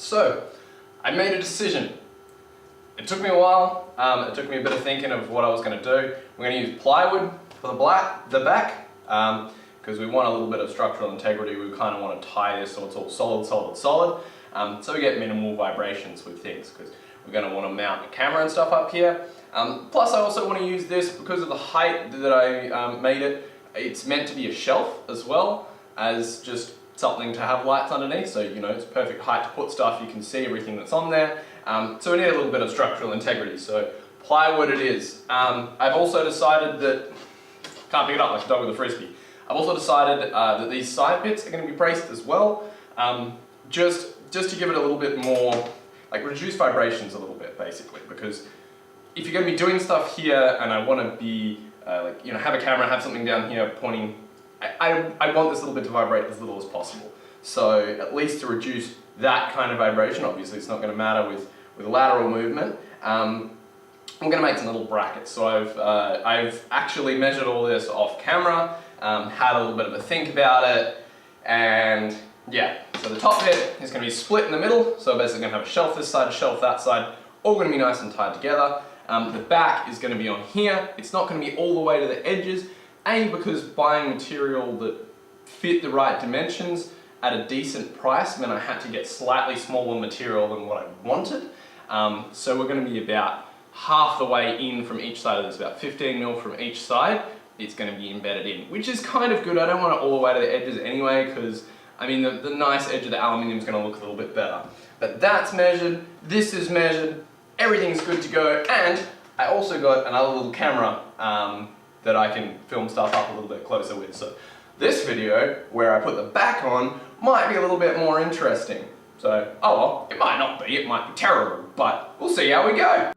So, I made a decision. It took me a while, it took me a bit of thinking of what I was going to do. We're going to use plywood for the back, because we want a little bit of structural integrity. We kind of want to tie this so it's all solid, solid, solid. So we get minimal vibrations with things, because we're going to want to mount the camera and stuff up here. Plus I also want to use this because of the height that I made it. It's meant to be a shelf as well as just something to have lights underneath, so you know it's perfect height to put stuff. You can see everything that's on there. So we need a little bit of structural integrity, so plywood it is. I've also decided that, can't pick it up like a dog with a frisbee. I've also decided that these side bits are going to be braced as well, just to give it a little bit more, like reduce vibrations a little bit basically, because if you're going to be doing stuff here and I want to be, like, you know, have a camera, have something down here pointing, I want this little bit to vibrate as little as possible. So at least to reduce that kind of vibration, obviously it's not going to matter with lateral movement, I'm going to make some little brackets. So I've actually measured all this off camera, had a little bit of a think about it, and yeah, so the top bit is going to be split in the middle, so basically going to have a shelf this side, a shelf that side, all going to be nice and tied together. The back is going to be on here. It's not going to be all the way to the edges, because buying material that fit the right dimensions at a decent price meant I had to get slightly smaller material than what I wanted. So we're going to be about half the way in from each side of this, about 15mm from each side. It's going to be embedded in, which is kind of good. I don't want it all the way to the edges anyway, because I mean the nice edge of the aluminium is going to look a little bit better. But that's measured, this is measured, everything's good to go, and I also got another little camera that I can film stuff up a little bit closer with. So this video, where I put the back on, might be a little bit more interesting. So, oh well, it might not be, it might be terrible, but we'll see how we go.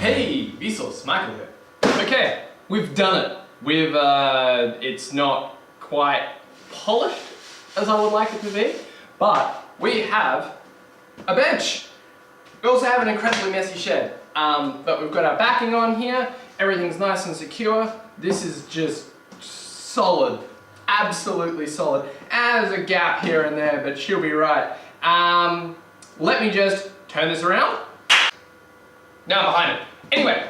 Hey, Vsauce, Michael here. Okay, we've done it. It's not quite polished as I would like it to be, but we have a bench. We also have an incredibly messy shed, but we've got our backing on here. Everything's nice and secure. This is just solid, absolutely solid. And there's a gap here and there, but she'll be right. Let me just turn this around. Now I'm behind it. Anyway,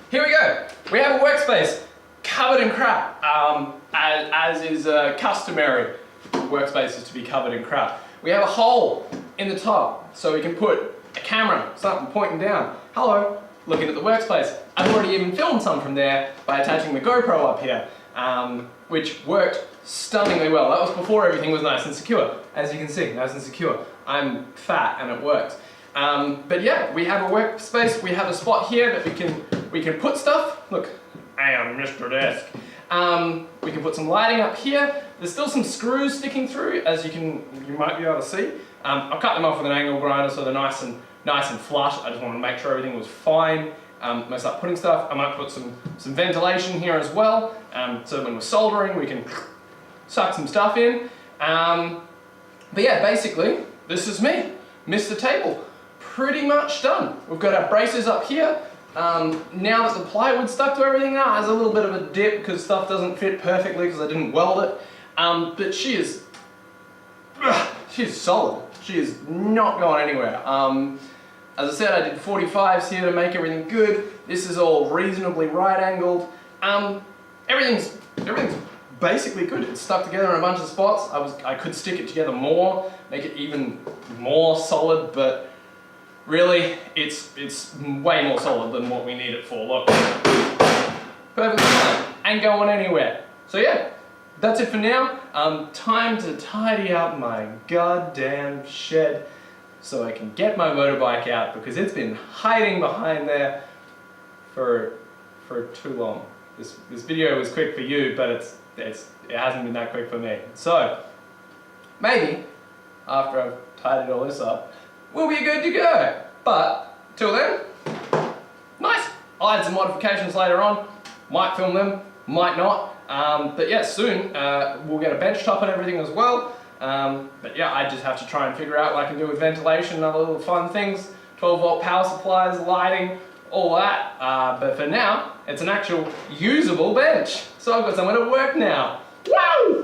here we go. We have a workspace covered in crap, as is customary workspaces to be covered in crap. We have a hole in the top so we can put a camera, something pointing down. Hello, looking at the workspace. I've already even filmed some from there by attaching the GoPro up here, which worked stunningly well. That was before everything was nice and secure. As you can see, nice and secure. I'm fat and it works. But yeah, we have a workspace, we have a spot here that we can put stuff. Look, I am Mr. Desk. We can put some lighting up here. There's still some screws sticking through, as you might be able to see. I've cut them off with an angle grinder so they're nice and flush. I just wanted to make sure everything was fine. When I start putting stuff, I might put some ventilation here as well, so when we're soldering we can suck some stuff in. But yeah, basically, this is me, Mr. Table. Pretty much done. We've got our braces up here. Now that the plywood's stuck to everything now, there's a little bit of a dip because stuff doesn't fit perfectly because I didn't weld it. But she's solid. She is not going anywhere. As I said, I did 45s here to make everything good. This is all reasonably right angled. Everything's basically good. It's stuck together in a bunch of spots. I could stick it together more, make it even more solid, but really, it's way more solid than what we need it for. Look, perfectly fine, ain't going anywhere. So yeah, that's it for now. Time to tidy up my goddamn shed so I can get my motorbike out because it's been hiding behind there for too long. This video was quick for you, but it hasn't been that quick for me. So maybe after I've tidied all this up, we'll be good to go. But till then, nice. I'll add some modifications later on. Might film them, might not. But yeah, soon we'll get a bench top and everything as well. But yeah, I just have to try and figure out what I can do with ventilation and other little fun things. 12-volt power supplies, lighting, all that. But for now, it's an actual usable bench. So I've got somewhere to work now. Wow!